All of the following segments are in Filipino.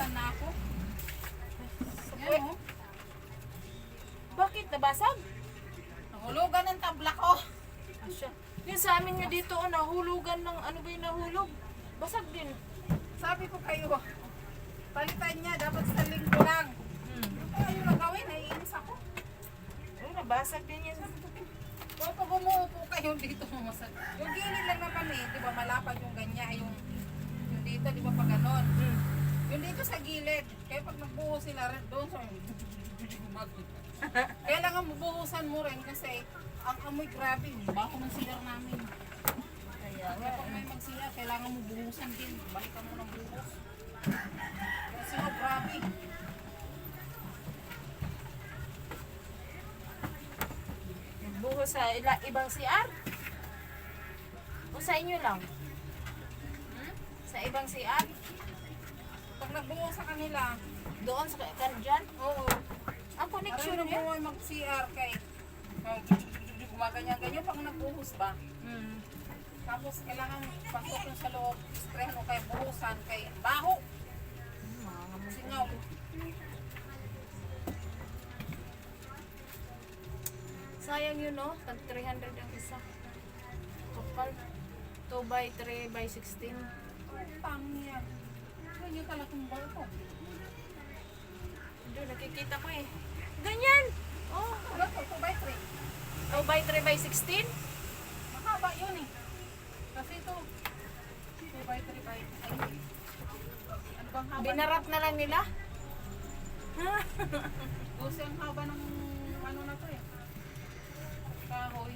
Nahulugan na ako. Yan o. Bakit? Nabasag? Nahulugan ang tabla ko. Asya. Yung sa amin nga dito, nahulugan ng ano ba yung nahulog? Basag din. Sabi ko kayo, palitan niya, dapat sa linggo lang. Ayaw na gawin, naiinis ako. Oh, nabasag din yan. Kung pag umuupo kayo dito, yung gilid lang naman eh, di ba malapad yung ganyan, yung dito, di ba pa ganon. Yung dito sa gilid, kaya pag nagbuhos sila rin doon, so, kailangan mabuhusan mo rin kasi ang amoy grabe, baho ng CR namin. Kaya pag may mag-CR, kailangan mo buhusan din, balikan mo ng buhos. Kasi grabe. Buhos sa ibang CR? O sa inyo lang? Sa ibang CR? Pag nagbuhos sa kanila, Doon sa dyan? oo. Ang connection Parang niya? mo mag-CR kay gumaganyan-ganyan pag nagbuhos ba? Tapos kailangan pasukin sa loob, sprayan o kaya buhusan kay baho. Singaw. Sayang yun, no? Tag 300 ang isa. Kapal. 2 by 3 by 16. Pangyan. Ganyan talagang baho. Doon, nakikita ko eh. Ganyan! Oh, Ano to? 2 by 3. 2 by 3 by 16? Mahaba yun eh. Kasi ito, 2 by 3 by... Ay, ano bang haba? Binarat na lang nila? Kasi ang haba ng ano na to eh. Kahoy.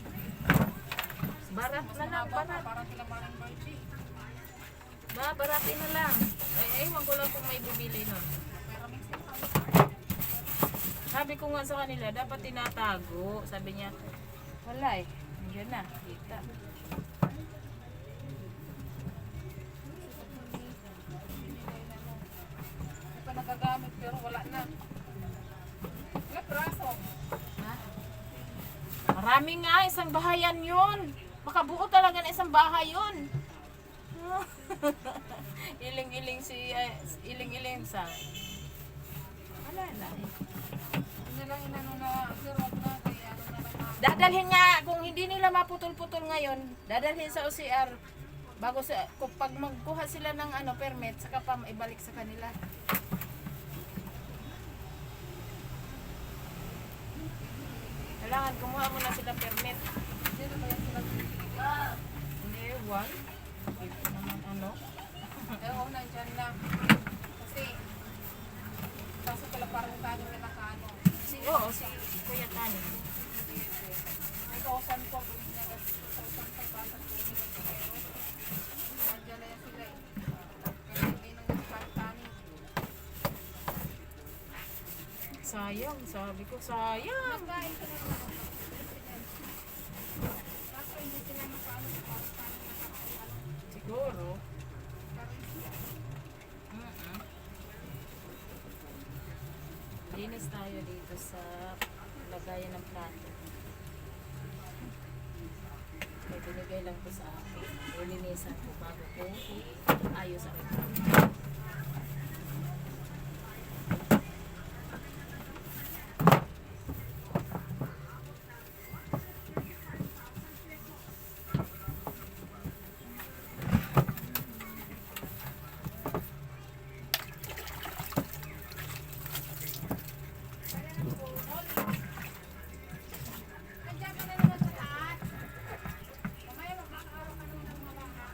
Barat Mas na lang, mahaba pa, barat. parang sila Maring Virgie. Ba, baratin na lang. Ay, ewan ko lang kung may bibili nun. Pero minsan Sabi ko nga sa kanila, dapat tinatago. Sabi niya, wala eh. Nandiyan na, kita. hindi pa nagagamit pero wala na. Ilang braso? Ha? Marami nga, isang bahayan yun. Makabuo talaga ng isang bahay yun. Iling-iling si, iling-iling sa. Wala na. Hindi lang inano na sirog na kaya ano na lang na. Dadalhin nga, kung hindi nila maputol-putol ngayon, dadalhin sa OCR. Bago sa, kung pag magkuha sila ng ano, permit, saka pa ibalik sa kanila. Kailangan kumuha muna sila permit. Sino ba yan sila? Hindi, one. Hindi ko naman ano. Oo, nandyan na. Kasi, kaso pala parang tayo na nakaano. Oo, si Kuya Tani. May kausan ko, bumili niya kasi 2,500 pero nandyan na yan sila eh. Kaya hindi nang nagpantani. Sayang, sabi ko, sayang. Magkain ka na lang. Kaso hindi sila nakaano sa pantani nakakaano. Siguro. Linis tayo dito sa lagayan ng plato. May binigay lang po sa akin. Nilinisan ko bago ko ayos ang plato. Nandiyan ka na naman sa taas. Mamaya magkakaroon ka naman ng mga baka.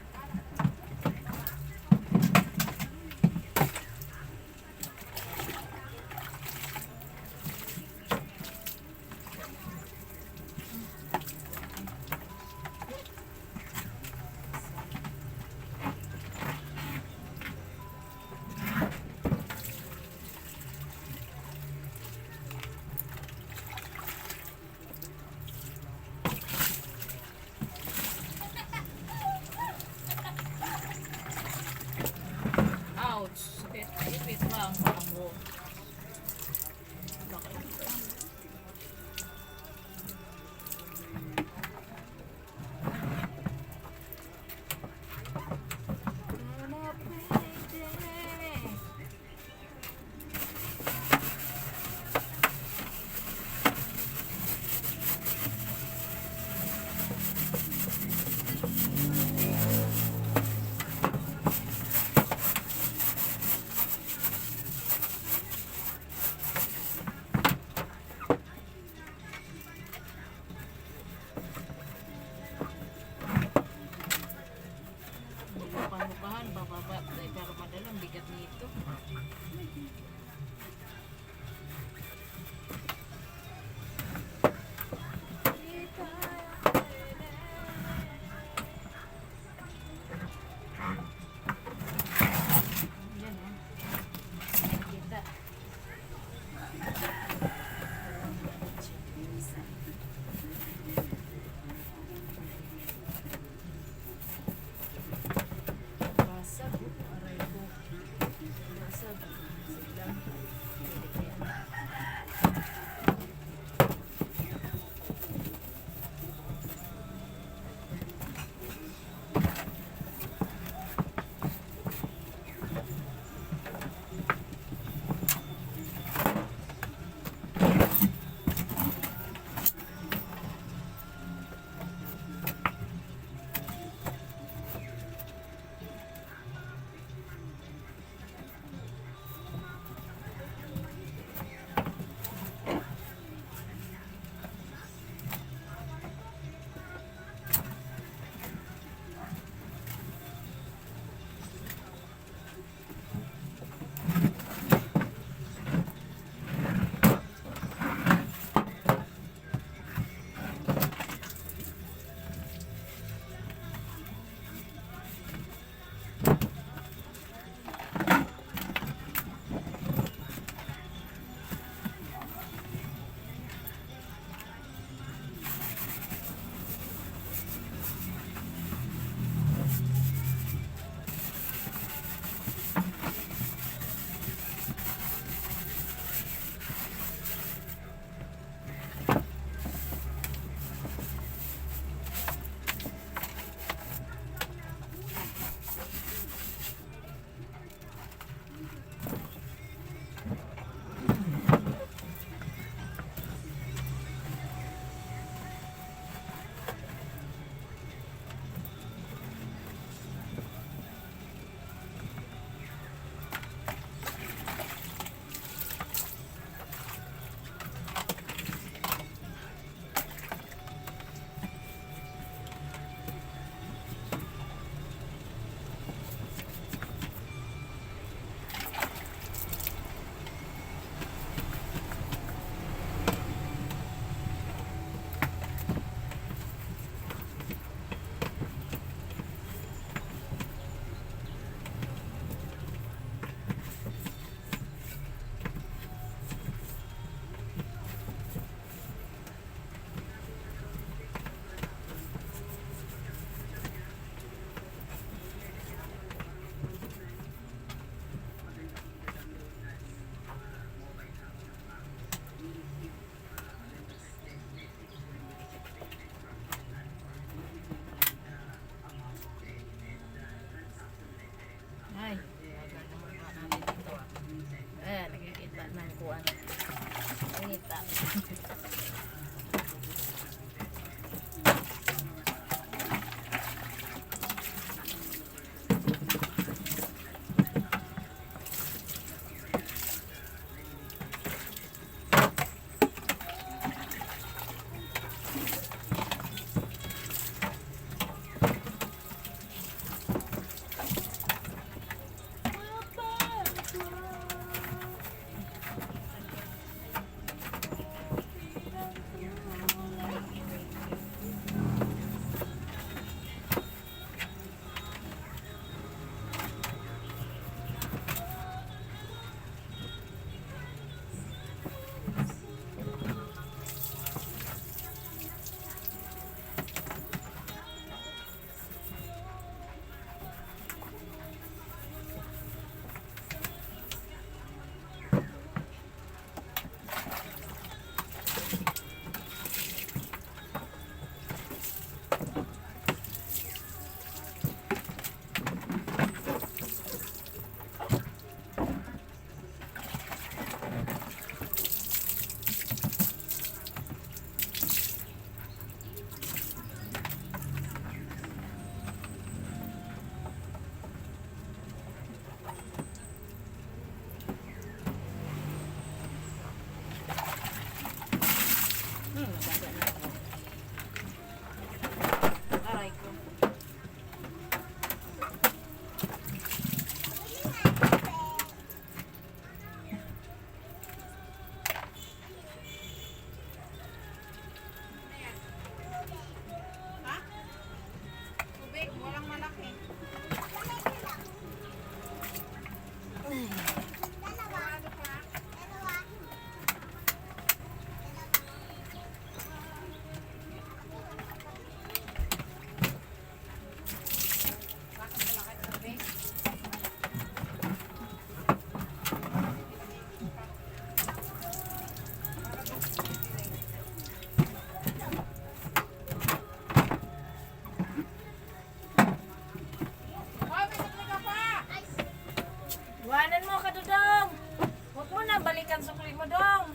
balikan sukli mo, Dong.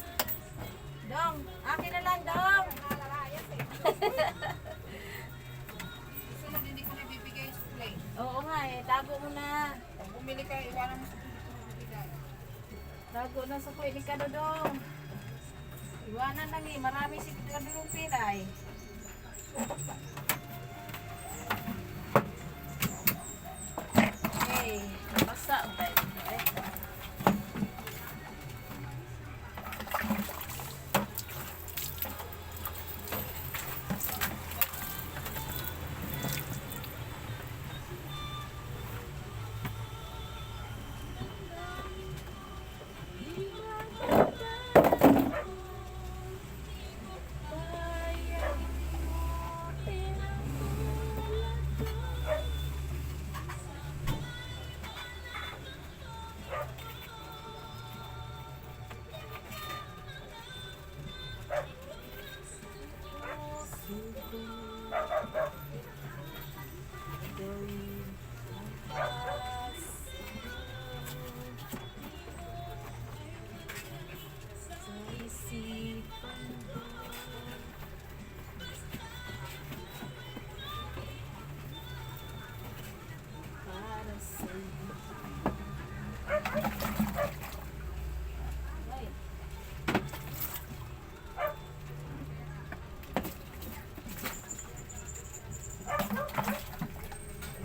Dong, akin na lang, Dong. Sunod, hindi ko na bibigay yung supply. Oo nga eh, tago mo na. Pag bumili ka, iwanan mo sa bibigay. Tago na sukli ni Kadodong. Iwanan lang eh, marami si Kadodong pilay. Okay, basa.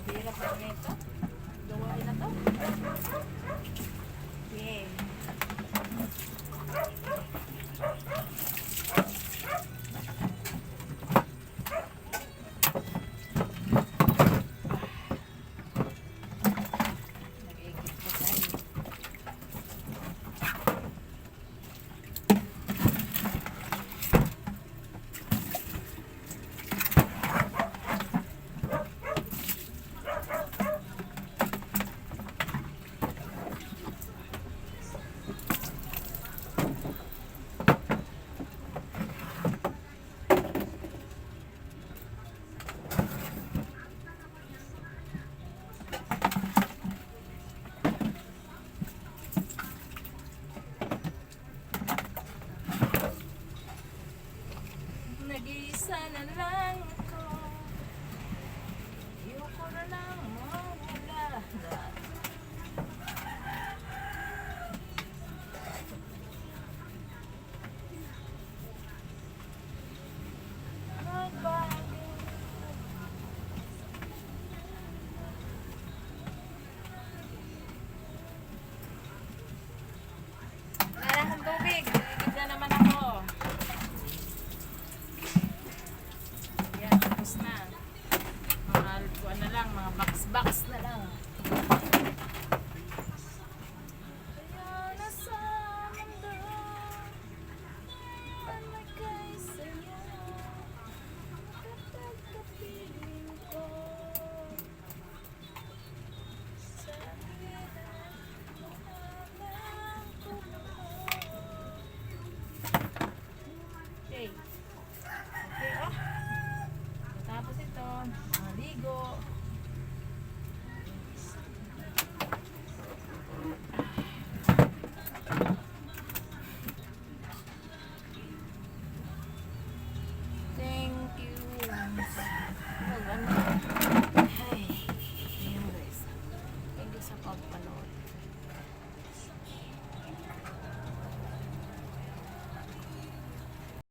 Hirap na nito. Gawain na to. Okay. Nag-igit pa tayo. Nag-iisa na lang ako. Ayoko na lang mawala. Magbago. Wala lang akong tubig. Iigib na naman ako. Yan, tapos na. Mga kuwan na lang, mga box-box na lang. Kaya nasa mundo, nalagay sa'yo, kapag kapiling ko, sa hirap, mahalang ko mo. Okay. Okay, oh. Tapos ito, maligo. Thank you. Ano